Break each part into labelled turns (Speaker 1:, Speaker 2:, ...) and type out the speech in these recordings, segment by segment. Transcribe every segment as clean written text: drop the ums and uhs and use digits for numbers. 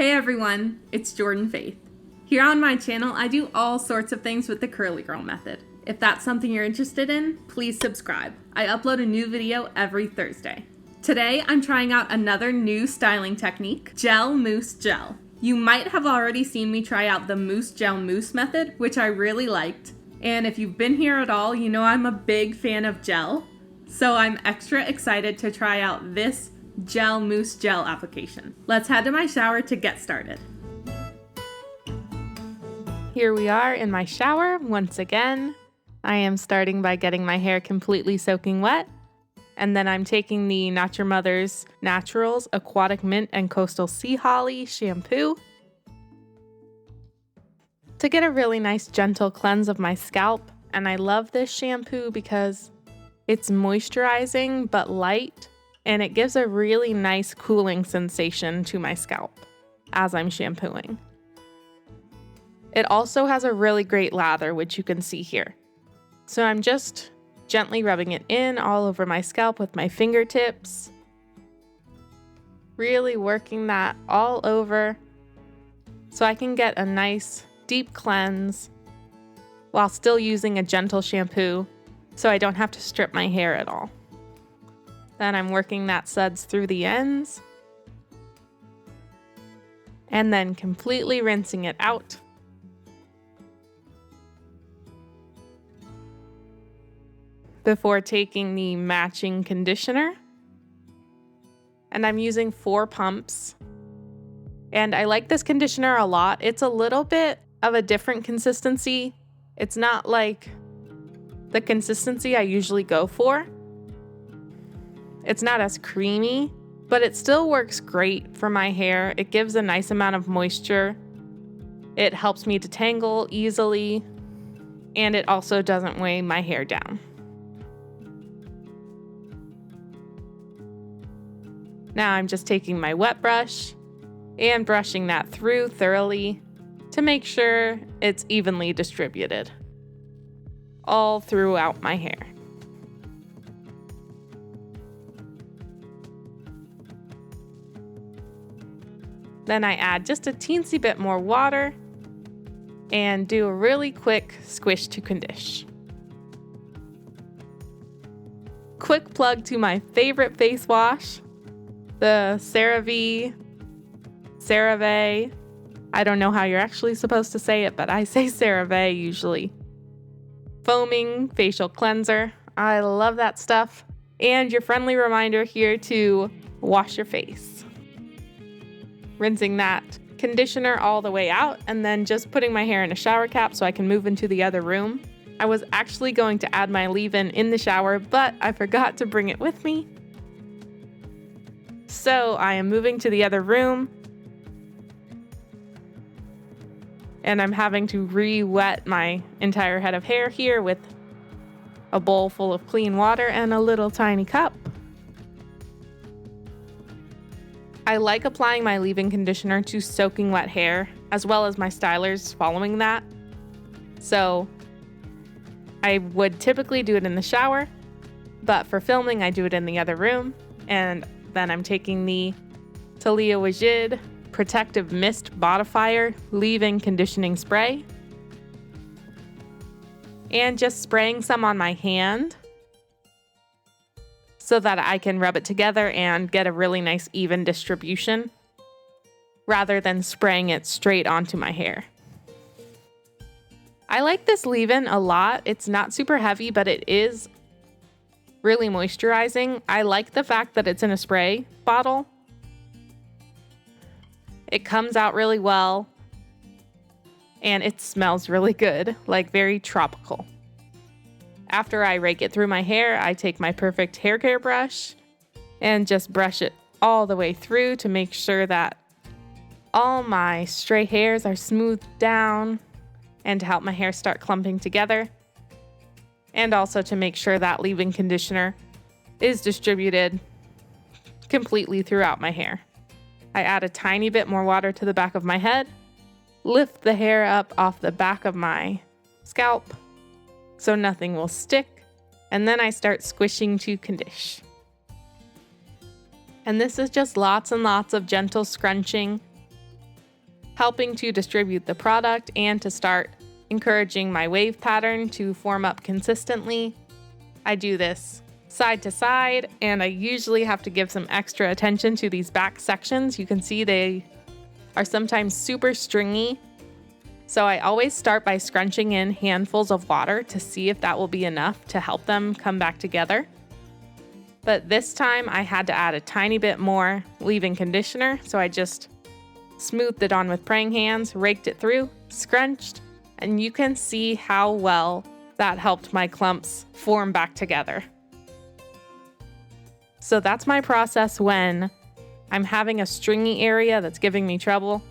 Speaker 1: Hey everyone, it's Jordan Faith. Here on my channel, I do all sorts of things with the curly girl method. If that's something you're interested in, please subscribe. I upload a new video every Thursday. Today, I'm trying out another new styling technique, Gel Mousse Gel. You might have already seen me try out the Mousse Gel Mousse method, which I really liked. And if you've been here at all, you know I'm a big fan of gel. So I'm extra excited to try out this Gel Mousse Gel application. Let's head to my shower to get started. Here we are in my shower once again. I am starting by getting my hair completely soaking wet. And then I'm taking the Not Your Mother's Naturals Aquatic Mint and Coastal Sea Holly shampoo to get a really nice gentle cleanse of my scalp. And I love this shampoo because it's moisturizing but light, and it gives a really nice cooling sensation to my scalp as I'm shampooing. It also has a really great lather, which you can see here. So I'm just gently rubbing it in all over my scalp with my fingertips. Really working that all over so I can get a nice deep cleanse while still using a gentle shampoo so I don't have to strip my hair at all. Then I'm working that suds through the ends and then completely rinsing it out. Before taking the matching conditioner. And I'm using 4 pumps. And I like this conditioner a lot. It's a little bit of a different consistency. It's not like the consistency I usually go for. It's not as creamy, but it still works great for my hair. It gives a nice amount of moisture. It helps me detangle easily, and it also doesn't weigh my hair down. Now I'm just taking my wet brush and brushing that through thoroughly to make sure it's evenly distributed all throughout my hair. Then I add just a teensy bit more water and do a really quick squish to condition. Quick plug to my favorite face wash, the CeraVe. I don't know how you're actually supposed to say it, but I say CeraVe usually. Foaming facial cleanser. I love that stuff. And your friendly reminder here to wash your face. Rinsing that conditioner all the way out and then just putting my hair in a shower cap so I can move into the other room. I was actually going to add my leave-in in the shower, but I forgot to bring it with me. So I am moving to the other room. And I'm having to re-wet my entire head of hair here with a bowl full of clean water and a little tiny cup. I like applying my leave-in conditioner to soaking wet hair, as well as my stylers following that. So I would typically do it in the shower, but for filming I do it in the other room. And then I'm taking the Talia Wajid Protective Mist Modifier Leave-In Conditioning Spray and just spraying some on my hand so that I can rub it together and get a really nice even distribution rather than spraying it straight onto my hair. I like this leave-in a lot. It's not super heavy, but it is really moisturizing. I like the fact that it's in a spray bottle. It comes out really well, and it smells really good, like very tropical. After I rake it through my hair, I take my perfect hair care brush and just brush it all the way through to make sure that all my stray hairs are smoothed down and to help my hair start clumping together. And also to make sure that leave-in conditioner is distributed completely throughout my hair. I add a tiny bit more water to the back of my head, lift the hair up off the back of my scalp so nothing will stick, and then I start squishing to condition. And this is just lots and lots of gentle scrunching helping to distribute the product and to start encouraging my wave pattern to form up consistently. I do this side to side, and I usually have to give some extra attention to these back sections. You can see they are sometimes super stringy. So I always start by scrunching in handfuls of water to see if that will be enough to help them come back together. But this time I had to add a tiny bit more leave-in conditioner, so I just smoothed it on with praying hands, raked it through, scrunched, and you can see how well that helped my clumps form back together. So that's my process when I'm having a stringy area that's giving me trouble.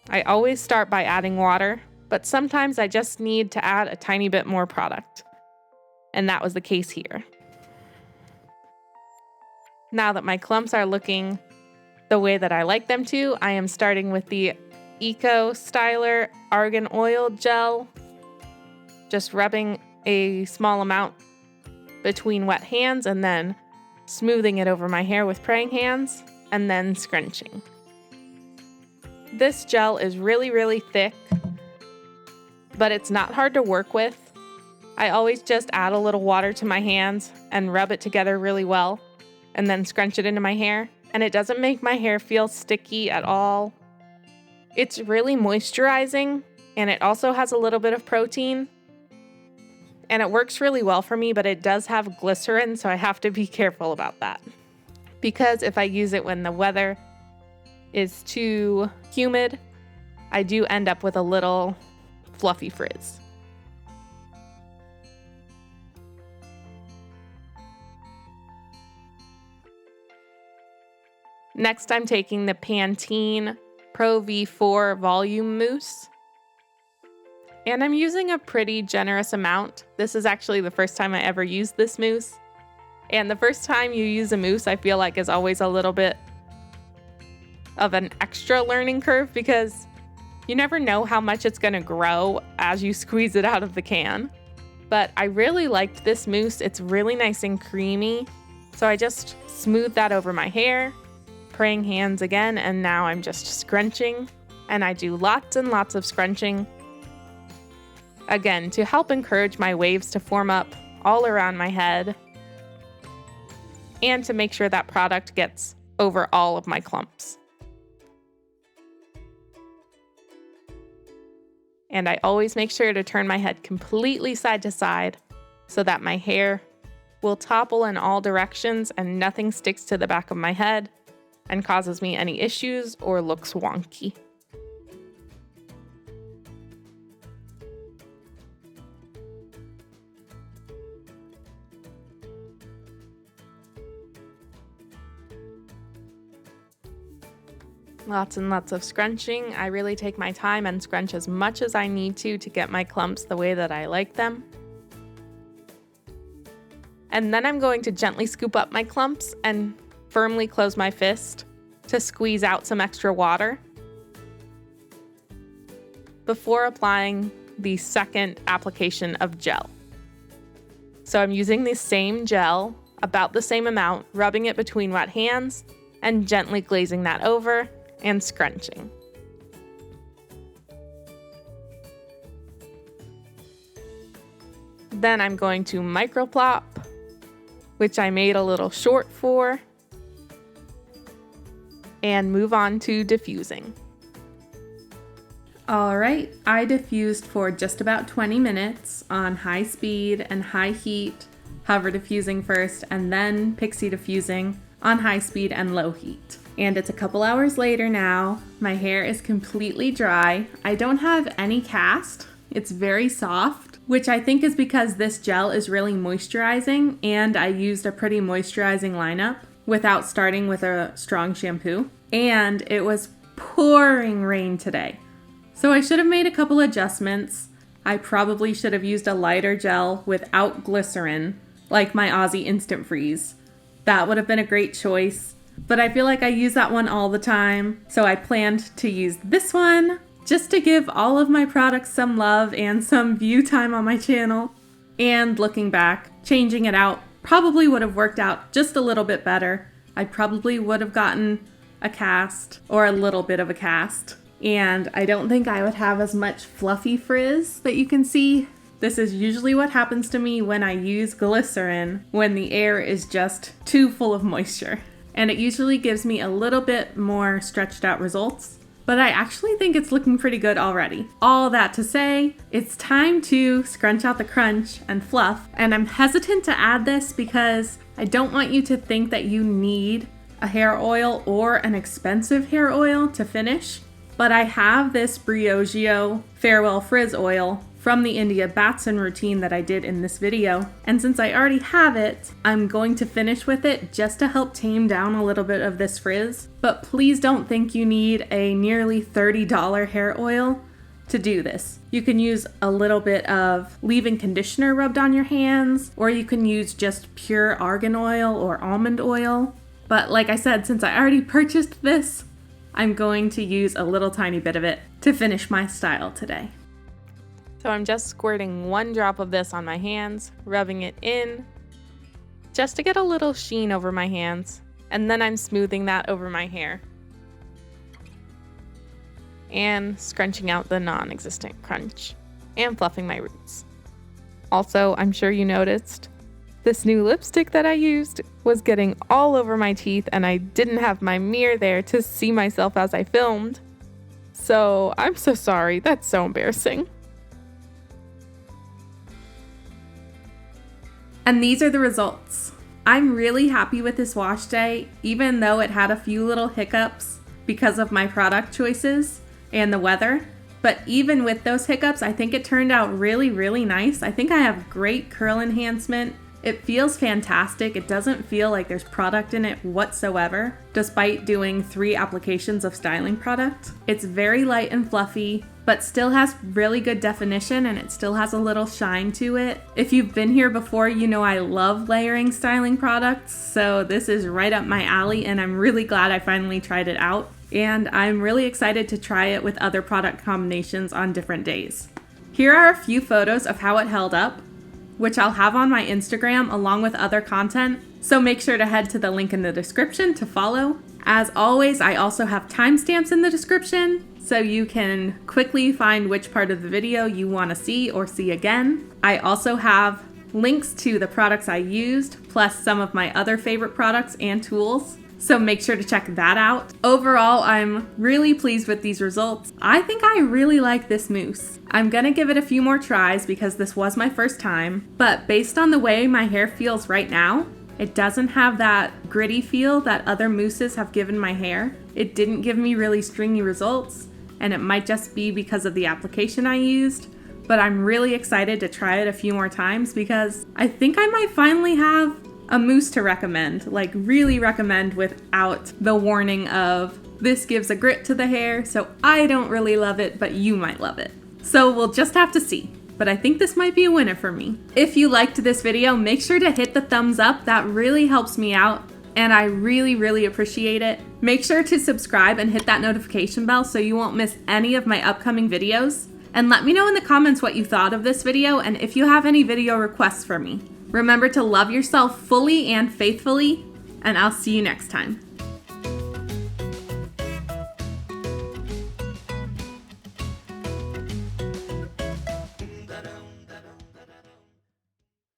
Speaker 1: I always start by adding water, but sometimes I just need to add a tiny bit more product. And that was the case here. Now that my clumps are looking the way that I like them to, I am starting with the Eco Styler Argan Oil Gel. Just rubbing a small amount between wet hands and then smoothing it over my hair with praying hands and then scrunching. This gel is really, really thick, but it's not hard to work with. I always just add a little water to my hands and rub it together really well and then scrunch it into my hair. And it doesn't make my hair feel sticky at all. It's really moisturizing, and it also has a little bit of protein. And it works really well for me, but it does have glycerin, so I have to be careful about that. Because if I use it when the weather is too humid, I do end up with a little fluffy frizz. Next, I'm taking the Pantene Pro V4 Volume Mousse. And I'm using a pretty generous amount. This is actually the first time I ever used this mousse. And the first time you use a mousse, I feel like is always a little bit of an extra learning curve because you never know how much it's gonna grow as you squeeze it out of the can. But I really liked this mousse. It's really nice and creamy. So I just smoothed that over my hair, praying hands again, and now I'm just scrunching. And I do lots and lots of scrunching. Again, to help encourage my waves to form up all around my head and to make sure that product gets over all of my clumps. And I always make sure to turn my head completely side to side so that my hair will topple in all directions and nothing sticks to the back of my head and causes me any issues or looks wonky. Lots and lots of scrunching. I really take my time and scrunch as much as I need to get my clumps the way that I like them. And then I'm going to gently scoop up my clumps and firmly close my fist to squeeze out some extra water before applying the second application of gel. So I'm using the same gel, about the same amount, rubbing it between wet hands and gently glazing that over and scrunching. Then I'm going to microplop, which I made a little short for, and move on to diffusing. All right, I diffused for just about 20 minutes on high speed and high heat, hover diffusing first, and then pixie diffusing on high speed and low heat. And it's a couple hours later now. My hair is completely dry. I don't have any cast. It's very soft, which I think is because this gel is really moisturizing, and I used a pretty moisturizing lineup without starting with a strong shampoo. And it was pouring rain today. So I should have made a couple adjustments. I probably should have used a lighter gel without glycerin, like my Aussie Instant Freeze. That would have been a great choice. But I feel like I use that one all the time, so I planned to use this one just to give all of my products some love and some view time on my channel. And looking back, changing it out probably would have worked out just a little bit better. I probably would have gotten a cast or a little bit of a cast, and I don't think I would have as much fluffy frizz that you can see. This is usually what happens to me when I use glycerin when the air is just too full of moisture. And it usually gives me a little bit more stretched out results, but I actually think it's looking pretty good already. All that to say, it's time to scrunch out the crunch and fluff, and I'm hesitant to add this because I don't want you to think that you need a hair oil or an expensive hair oil to finish, but I have this Briogeo Farewell Frizz oil from the India Batson routine that I did in this video. And since I already have it, I'm going to finish with it just to help tame down a little bit of this frizz. But please don't think you need a nearly $30 hair oil to do this. You can use a little bit of leave-in conditioner rubbed on your hands, or you can use just pure argan oil or almond oil. But like I said, since I already purchased this, I'm going to use a little tiny bit of it to finish my style today. So I'm just squirting 1 drop of this on my hands, rubbing it in, just to get a little sheen over my hands, and then I'm smoothing that over my hair. And scrunching out the non-existent crunch, and fluffing my roots. Also, I'm sure you noticed, this new lipstick that I used was getting all over my teeth, and I didn't have my mirror there to see myself as I filmed. So I'm so sorry, that's so embarrassing. And these are the results. I'm really happy with this wash day, even though it had a few little hiccups because of my product choices and the weather. But even with those hiccups, I think it turned out really, really nice. I think I have great curl enhancement. It feels fantastic. It doesn't feel like there's product in it whatsoever, despite doing 3 applications of styling product. It's very light and fluffy, but still has really good definition, and it still has a little shine to it. If you've been here before, you know I love layering styling products, so this is right up my alley, and I'm really glad I finally tried it out. And I'm really excited to try it with other product combinations on different days. Here are a few photos of how it held up, which I'll have on my Instagram along with other content, so make sure to head to the link in the description to follow. As always, I also have timestamps in the description, so you can quickly find which part of the video you want to see or see again. I also have links to the products I used, plus some of my other favorite products and tools, so make sure to check that out. Overall, I'm really pleased with these results. I think I really like this mousse. I'm gonna give it a few more tries because this was my first time, but based on the way my hair feels right now, it doesn't have that gritty feel that other mousses have given my hair. It didn't give me really stringy results, and it might just be because of the application I used, but I'm really excited to try it a few more times because I think I might finally have a mousse to recommend, like really recommend without the warning of this gives a grit to the hair, so I don't really love it, but you might love it. So we'll just have to see. But I think this might be a winner for me. If you liked this video, make sure to hit the thumbs up. That really helps me out, and I really, really appreciate it. Make sure to subscribe and hit that notification bell so you won't miss any of my upcoming videos. And let me know in the comments what you thought of this video and if you have any video requests for me. Remember to love yourself fully and faithfully, and I'll see you next time.